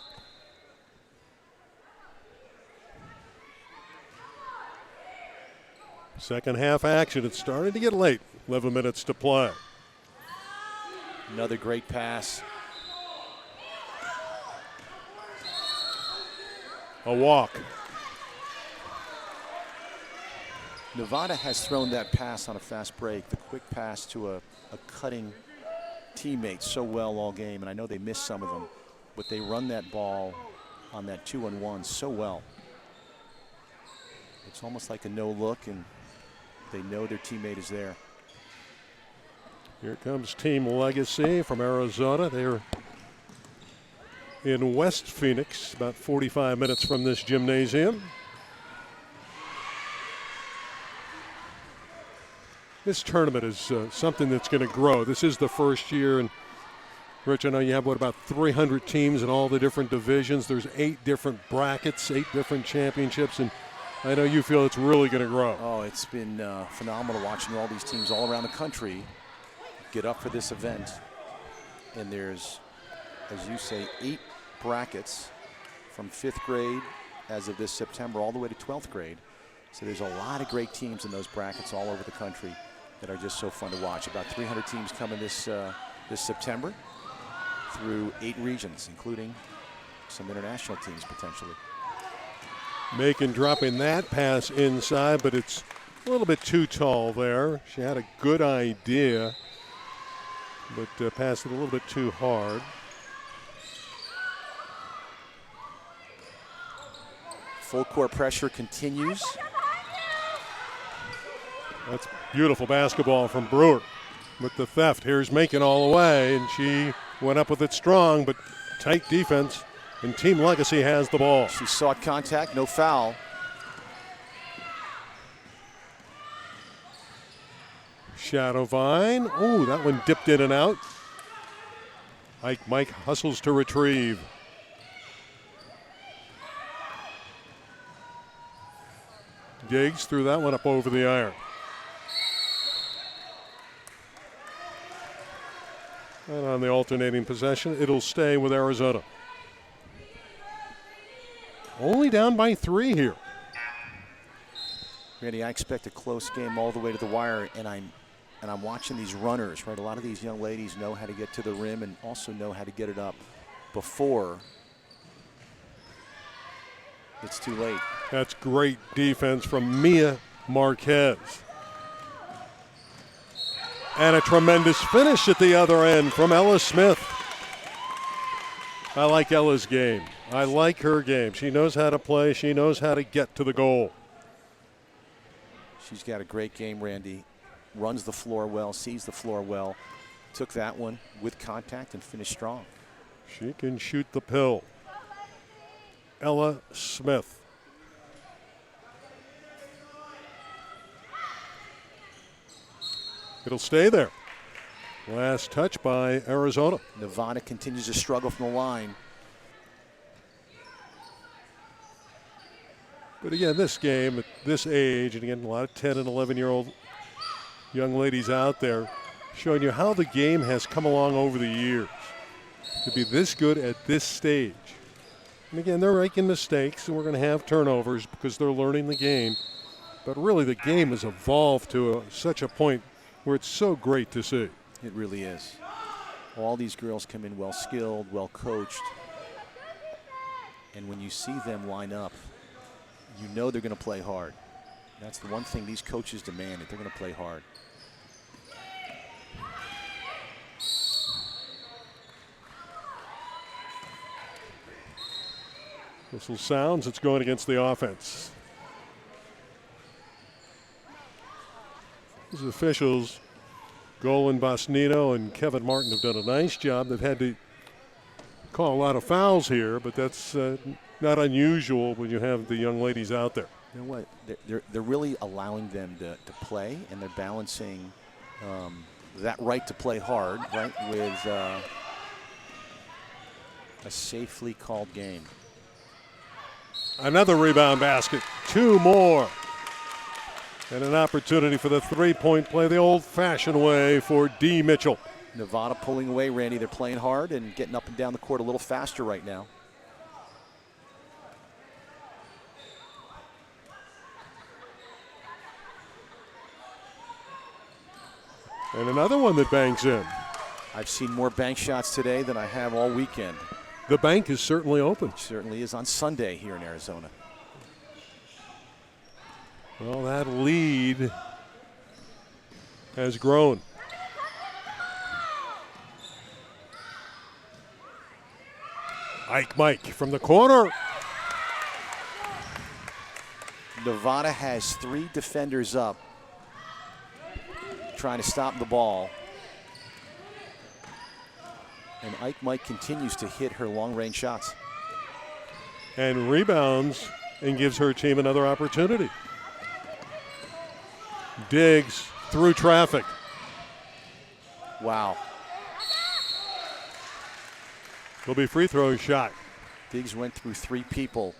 [SPEAKER 1] Second half action. It's starting to get late. 11 minutes to play.
[SPEAKER 20] Another great pass.
[SPEAKER 1] A walk.
[SPEAKER 20] Nevada has thrown that pass on a fast break, the quick pass to a cutting teammate so well all game, and I know they missed some of them, but they run that ball on that 2-on-1 so well. It's almost like a no look, and they know their teammate is there.
[SPEAKER 1] Here comes Team Legacy from Arizona. They're in West Phoenix, about 45 minutes from this gymnasium. This tournament is something that's going to grow. This is the first year, and Rich, I know you have, about 300 teams in all the different divisions. There's 8 different brackets, 8 different championships, and I know you feel it's really going to grow.
[SPEAKER 20] Oh, it's been phenomenal watching all these teams all around the country get up for this event. And there's, as you say, 8 brackets from 5th grade as of this September all the way to 12th grade. So there's a lot of great teams in those brackets all over the country that are just so fun to watch. About 300 teams coming this September through 8 regions, including some international teams potentially.
[SPEAKER 1] Macon dropping that pass inside, but it's a little bit too tall there. She had a good idea, but passed it a little bit too hard.
[SPEAKER 20] Full court pressure continues.
[SPEAKER 1] That's beautiful basketball from Brewer with the theft. Here's Macon all the way, and she went up with it strong, but tight defense, and Team Legacy has the ball.
[SPEAKER 20] She sought contact, no foul.
[SPEAKER 1] Shadowvine. Oh, that one dipped in and out. Ike Mike hustles to retrieve. Diggs threw that one up over the iron. And on the alternating possession, it'll stay with Arizona. Only down by 3 here.
[SPEAKER 20] Randy, I expect a close game all the way to the wire, and I'm watching these runners, right? A lot of these young ladies know how to get to the rim and also know how to get it up before it's too late.
[SPEAKER 1] That's great defense from Mia Marquez. And a tremendous finish at the other end from Ella Smith. I like Ella's game. I like her game. She knows how to play. She knows how to get to the goal.
[SPEAKER 20] She's got a great game, Randy. Runs the floor well, sees the floor well. Took that one with contact and finished strong.
[SPEAKER 1] She can shoot the pill. Ella Smith. It'll stay there. Last touch by Arizona.
[SPEAKER 20] Nevada continues to struggle from the line.
[SPEAKER 1] But again, this game at this age, and again, a lot of 10 and 11-year-old young ladies out there showing you how the game has come along over the years to be this good at this stage. And again, they're making mistakes, and we're going to have turnovers because they're learning the game. But really, the game has evolved to such a point where it's so great to see.
[SPEAKER 20] It really is. All these girls come in well skilled, well coached. And when you see them line up you know they're going to play hard. That's the one thing these coaches demand, that they're going to play hard.
[SPEAKER 1] Whistle sounds, it's going against the offense. These officials, Golan Bosnino and Kevin Martin, have done a nice job. They've had to call a lot of fouls here, but that's not unusual when you have the young ladies out there.
[SPEAKER 20] You know what? They're really allowing them to play, and they're balancing that right to play hard, right, with a safely called game.
[SPEAKER 1] Another rebound basket, 2 more. And an opportunity for the three-point play the old-fashioned way for D. Mitchell.
[SPEAKER 20] Nevada pulling away, Randy. They're playing hard and getting up and down the court a little faster right now.
[SPEAKER 1] And another one that banks in.
[SPEAKER 20] I've seen more bank shots today than I have all weekend.
[SPEAKER 1] The bank is certainly open.
[SPEAKER 20] It certainly is on Sunday here in Arizona.
[SPEAKER 1] Well, that lead has grown. Ike Mike from the corner.
[SPEAKER 20] Nevada has 3 defenders up trying to stop the ball. And Ike Mike continues to hit her long-range shots.
[SPEAKER 1] And rebounds and gives her team another opportunity. Diggs through traffic.
[SPEAKER 20] Wow.
[SPEAKER 1] Will be free throw shot.
[SPEAKER 20] Diggs went through 3 people.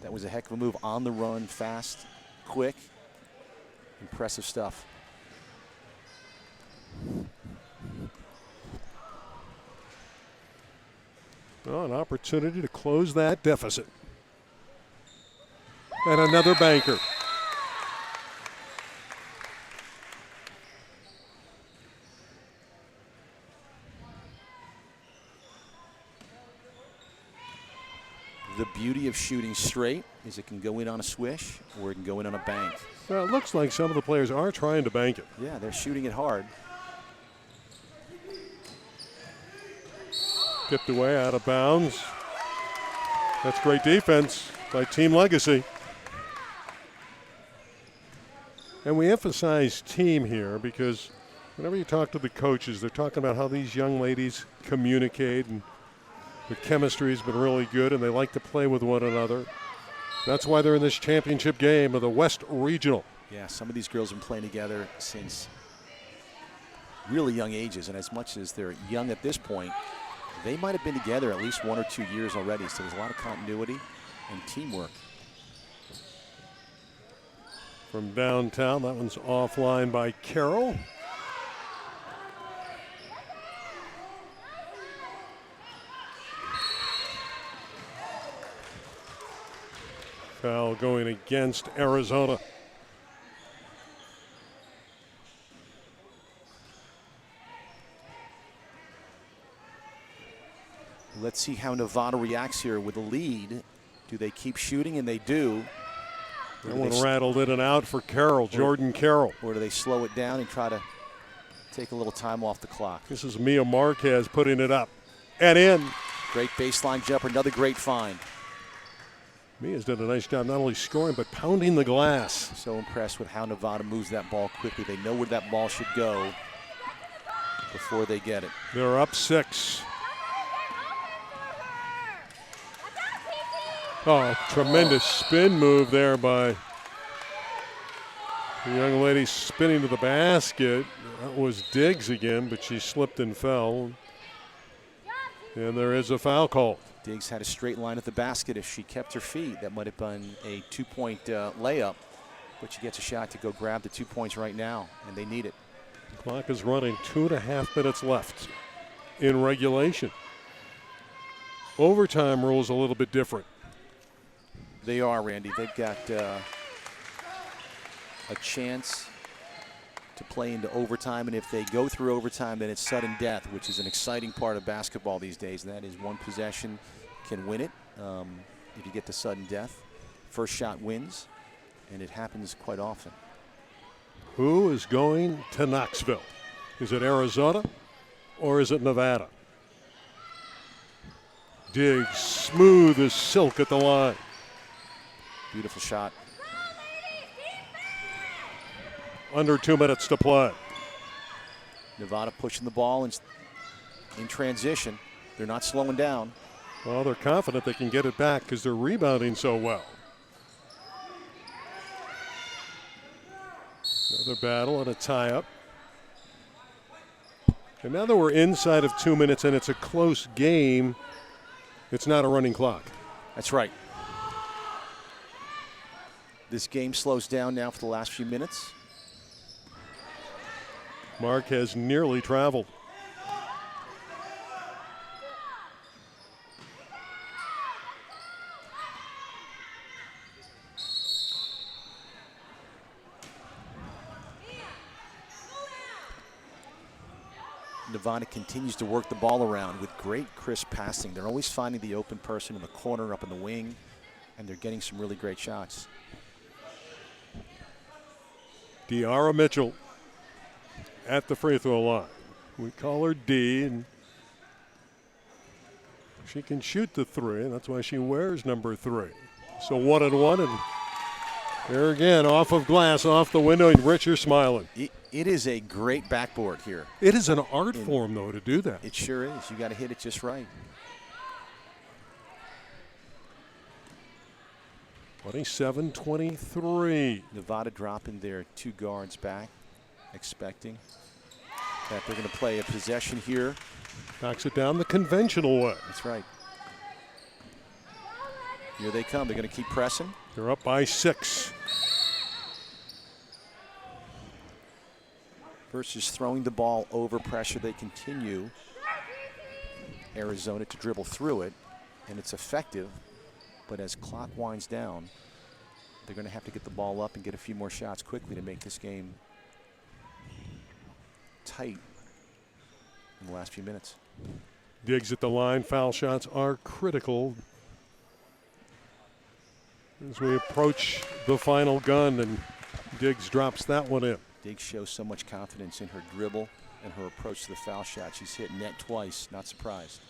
[SPEAKER 20] That was a heck of a move. On the run, fast, quick. Impressive stuff.
[SPEAKER 1] Well, an opportunity to close that deficit. And another banker.
[SPEAKER 20] The beauty of shooting straight is it can go in on a swish or it can go in on a bank.
[SPEAKER 1] Well, it looks like some of the players are trying to bank it.
[SPEAKER 20] Yeah, they're shooting it hard.
[SPEAKER 1] Tipped away, out of bounds. That's great defense by Team Legacy. And we emphasize team here because whenever you talk to the coaches, they're talking about how these young ladies communicate and the chemistry has been really good and they like to play with one another. That's why they're in this championship game of the West Regional.
[SPEAKER 20] Yeah, some of these girls have been playing together since really young ages, and as much as they're young at this point, they might have been together at least 1 or 2 years already, so there's a lot of continuity and teamwork.
[SPEAKER 1] From downtown, that one's offline by Carroll. Foul going against Arizona.
[SPEAKER 20] Let's see how Nevada reacts here with a lead. Do they keep shooting? And they do.
[SPEAKER 1] That one rattled in and out for Carroll, Jordan Carroll.
[SPEAKER 20] Or do they slow it down and try to take a little time off the clock?
[SPEAKER 1] This is Mia Marquez putting it up and in.
[SPEAKER 20] Great baseline jumper, another great find.
[SPEAKER 1] Mia's done a nice job not only scoring but pounding the glass.
[SPEAKER 20] So impressed with how Nevada moves that ball quickly. They know where that ball should go before they get it.
[SPEAKER 1] They're up 6. Oh, tremendous spin move there by the young lady spinning to the basket. That was Diggs again, but she slipped and fell. And there is a foul call.
[SPEAKER 20] Diggs had a straight line at the basket. If she kept her feet, that might have been a 2-point layup. But she gets a shot to go grab the 2 points right now, and they need it.
[SPEAKER 1] The clock is running, 2.5 minutes left in regulation. Overtime rules a little bit different.
[SPEAKER 20] They are, Randy. They've got a chance to play into overtime, and if they go through overtime, then it's sudden death, which is an exciting part of basketball these days. That is one possession can win it if you get to sudden death. first shot wins, and it happens quite often.
[SPEAKER 1] Who is going to Knoxville? Is it Arizona or is it Nevada? Diggs, smooth as silk at the line.
[SPEAKER 20] Beautiful shot.
[SPEAKER 1] Under 2 minutes to play.
[SPEAKER 20] Nevada pushing the ball in transition. They're not slowing down.
[SPEAKER 1] Well, they're confident they can get it back because they're rebounding so well. Another battle and a tie-up. And now that we're inside of 2 minutes and it's a close game, it's not a running clock.
[SPEAKER 20] That's right. This game slows down now for the last few minutes.
[SPEAKER 1] Mark has nearly traveled.
[SPEAKER 20] Nevada continues to work the ball around with great crisp passing. They're always finding the open person in the corner, up in the wing, and they're getting some really great shots.
[SPEAKER 1] De'Ara Mitchell at the free throw line. We call her D, and she can shoot the three, and that's why she wears number 3. So 1-1, and there again, off of glass, off the window, and Rich, you're smiling.
[SPEAKER 20] It is a great backboard here.
[SPEAKER 1] It is an art form, though, to do that.
[SPEAKER 20] It sure is. You got to hit it just right.
[SPEAKER 1] 27-23.
[SPEAKER 20] Nevada dropping their 2 guards back, expecting that they're going to play a possession here.
[SPEAKER 1] Knocks it down the conventional way.
[SPEAKER 20] That's right. Here they come. They're going to keep pressing.
[SPEAKER 1] They're up by 6.
[SPEAKER 20] Versus throwing the ball over pressure, they continue Arizona to dribble through it, and it's effective. But as clock winds down, they're going to have to get the ball up and get a few more shots quickly to make this game tight in the last few minutes.
[SPEAKER 1] Diggs at the line. Foul shots are critical as we approach the final gun, and Diggs drops that one in.
[SPEAKER 20] Diggs shows so much confidence in her dribble and her approach to the foul shot. She's hit net twice, not surprised.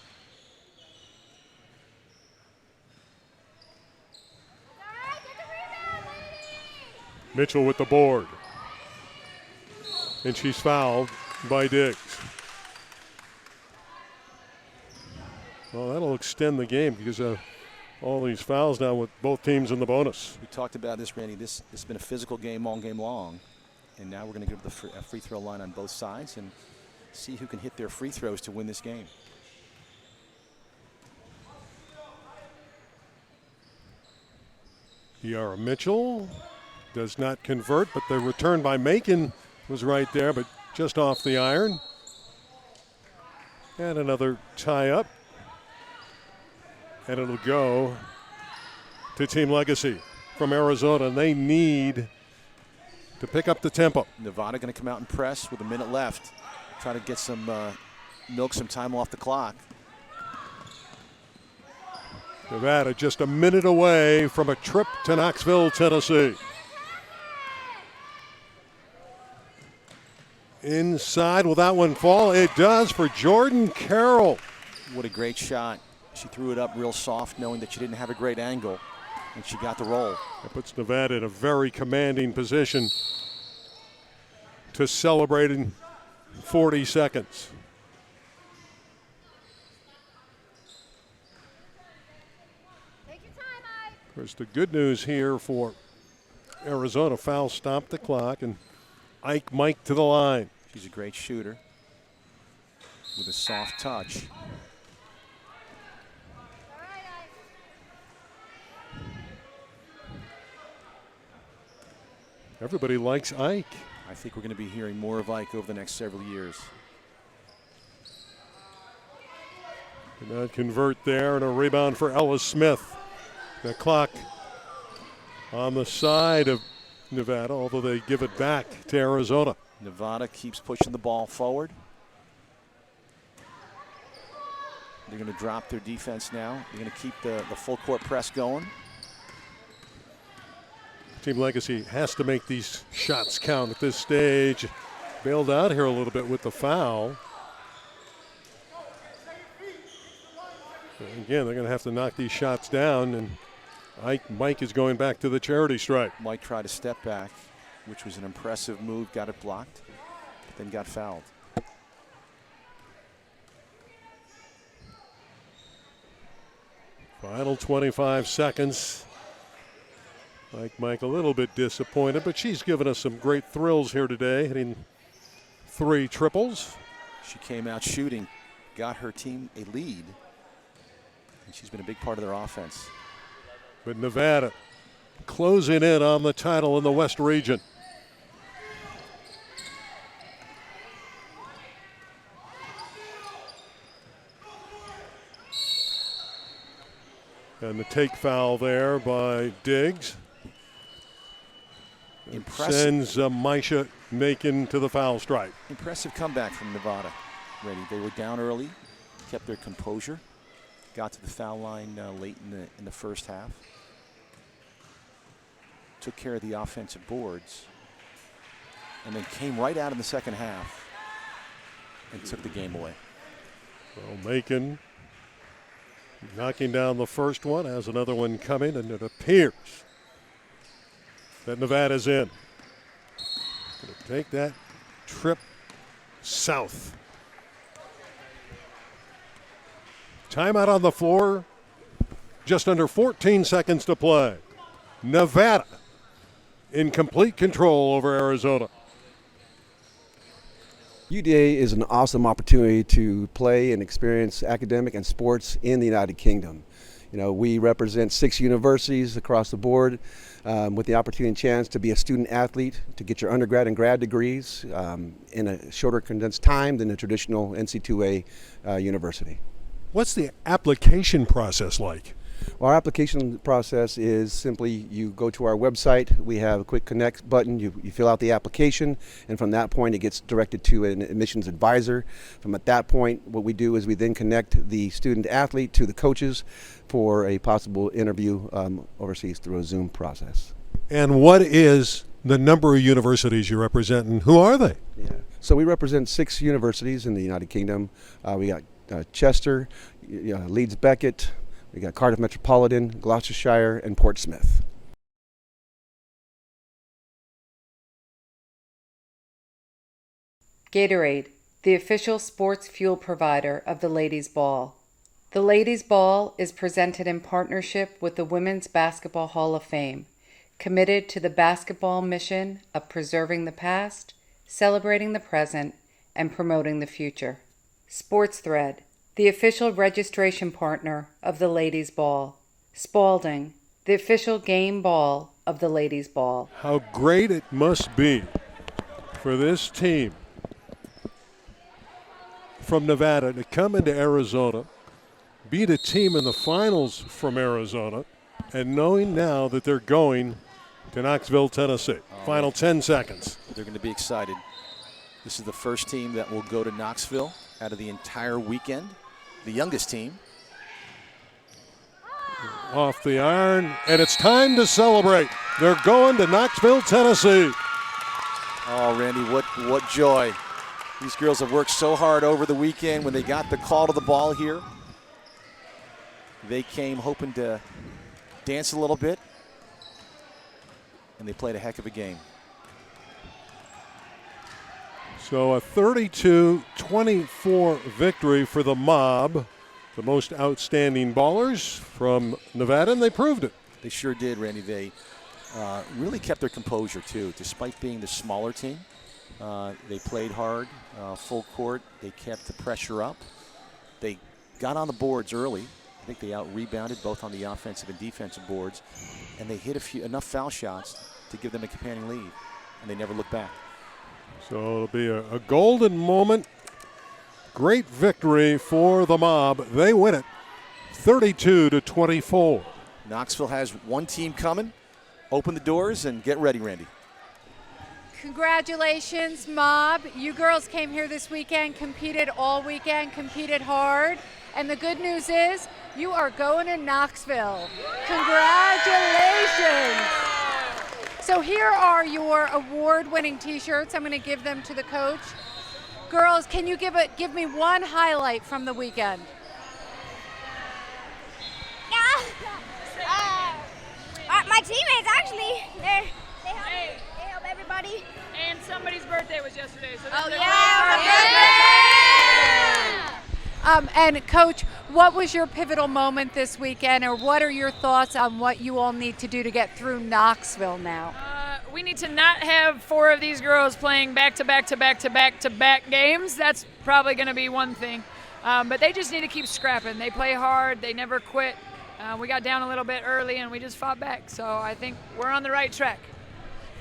[SPEAKER 1] Mitchell with the board. And she's fouled by Diggs. Well, that'll extend the game because all these fouls now with both teams in the bonus.
[SPEAKER 20] We talked about this, Randy. This has been a physical game all game long. And now we're going to go to the free throw line on both sides and see who can hit their free throws to win this game.
[SPEAKER 1] De'Ara Mitchell does not convert, but the return by Macon was right there, but just off the iron. And another tie up. And it'll go to Team Legacy from Arizona. They need to pick up the tempo.
[SPEAKER 20] Nevada going to come out and press with a minute left. Try to get some, milk some time off the clock.
[SPEAKER 1] Nevada just a minute away from a trip to Knoxville, Tennessee. Inside, will that one fall? It does for Jordan Carroll.
[SPEAKER 20] What a great shot. She threw it up real soft, knowing that she didn't have a great angle, and she got the roll.
[SPEAKER 1] That puts Nevada in a very commanding position to celebrate in 40 seconds. Of course, the good news here for Arizona, foul stopped the clock, and Ike Mike to the line.
[SPEAKER 20] She's a great shooter with a soft touch.
[SPEAKER 1] Everybody likes Ike.
[SPEAKER 20] I think we're going to be hearing more of Ike over the next several years.
[SPEAKER 1] Did not convert there, and a rebound for Ellis Smith. The clock on the side of Nevada, although they give it back to Arizona.
[SPEAKER 20] Nevada keeps pushing the ball forward. They're going to drop their defense now. They're going to keep the full court press going.
[SPEAKER 1] Team Legacy has to make these shots count at this stage. Bailed out here a little bit with the foul. And again, they're going to have to knock these shots down, and Mike is going back to the charity stripe.
[SPEAKER 20] Mike tried to step back, which was an impressive move, got it blocked, but then got fouled.
[SPEAKER 1] Final 25 seconds. Mike a little bit disappointed, but she's given us some great thrills here today, hitting 3 triples.
[SPEAKER 20] She came out shooting, got her team a lead, and she's been a big part of their offense.
[SPEAKER 1] But Nevada closing in on the title in the West region. And the take foul there by Diggs.
[SPEAKER 20] Impressive.
[SPEAKER 1] Sends Misha Macon to the foul stripe.
[SPEAKER 20] Impressive comeback from Nevada. They were down early, kept their composure, got to the foul line late in the first half, took care of the offensive boards, and then came right out in the second half and took the game away.
[SPEAKER 1] Well, Macon knocking down the first one, has another one coming, and it appears that Nevada's in. Going to take that trip south. Timeout on the floor. Just under 14 seconds to play. Nevada in complete control over Arizona.
[SPEAKER 21] UDA is an awesome opportunity to play and experience academic and sports in the United Kingdom. You know, we represent 6 universities across the board with the opportunity and chance to be a student athlete, to get your undergrad and grad degrees in a shorter condensed time than a traditional NC2A university.
[SPEAKER 1] What's the application process like?
[SPEAKER 21] Well, our application process is simply you go to our website, we have a quick connect button, you fill out the application, and from that point it gets directed to an admissions advisor. From at that point, what we do is we then connect the student athlete to the coaches for a possible interview overseas through a Zoom process.
[SPEAKER 1] And what is the number of universities you represent, and who are they?
[SPEAKER 21] Yeah. So we represent 6 universities in the United Kingdom. We got Chester, Leeds Beckett, we got Cardiff Metropolitan, Gloucestershire, and Portsmouth.
[SPEAKER 2] Gatorade, the official sports fuel provider of the Ladies Ball. The Ladies Ball is presented in partnership with the Women's Basketball Hall of Fame, committed to the basketball mission of preserving the past, celebrating the present, and promoting the future. Sports Thread, the official registration partner of the Ladies Ball. Spalding, the official game ball of the Ladies Ball.
[SPEAKER 1] How great it must be for this team from Nevada to come into Arizona, beat a team in the finals from Arizona, and knowing now that they're going to Knoxville, Tennessee. Final 10 seconds.
[SPEAKER 20] They're going to be excited. This is the first team that will go to Knoxville out of the entire weekend. The youngest team.
[SPEAKER 1] Off the iron, and it's time to celebrate. They're going to Knoxville, Tennessee.
[SPEAKER 20] Oh, Randy, what joy. These girls have worked so hard over the weekend. When they got the call to the ball here, they came hoping to dance a little bit, and they played a heck of a game.
[SPEAKER 1] So a 32-24 victory for the M.O.B., the most outstanding ballers from Nevada, and they proved it.
[SPEAKER 20] They sure did, Randy. They really kept their composure, too. Despite being the smaller team, they played hard, full court. They kept the pressure up. They got on the boards early. I think they out-rebounded both on the offensive and defensive boards, and they hit enough foul shots to give them a commanding lead, and they never looked back.
[SPEAKER 1] So it'll be a golden moment. Great victory for the M.O.B. They win it 32-24.
[SPEAKER 20] Knoxville has one team coming. Open the doors and get ready, Randy.
[SPEAKER 5] Congratulations, M.O.B. You girls came here this weekend, competed all weekend, competed hard. And the good news is you are going to Knoxville. Congratulations. So here are your award-winning T-shirts. I'm going to give them to the coach. Girls, can you give me one highlight from the weekend?
[SPEAKER 12] My teammates actually, they help everybody.
[SPEAKER 10] And somebody's birthday was yesterday. So
[SPEAKER 5] And Coach, what was your pivotal moment this weekend, or what are your thoughts on what you all need to do to get through Knoxville now?
[SPEAKER 10] We need to not have 4 of these girls playing back-to-back games. That's probably going to be one thing. But they just need to keep scrapping. They play hard. They never quit. We got down a little bit early, and we just fought back. So I think we're on the right track.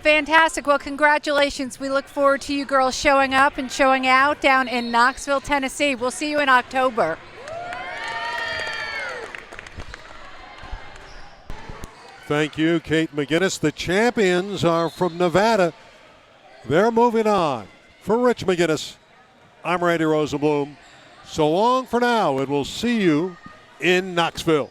[SPEAKER 5] Fantastic. Well, congratulations. We look forward to you girls showing up and showing out down in Knoxville, Tennessee. We'll see you in October.
[SPEAKER 1] Thank you, Kate McGinnis. The champions are from Nevada. They're moving on. For Rich McGinnis, I'm Randy Rosenblum. So long for now, and we'll see you in Knoxville.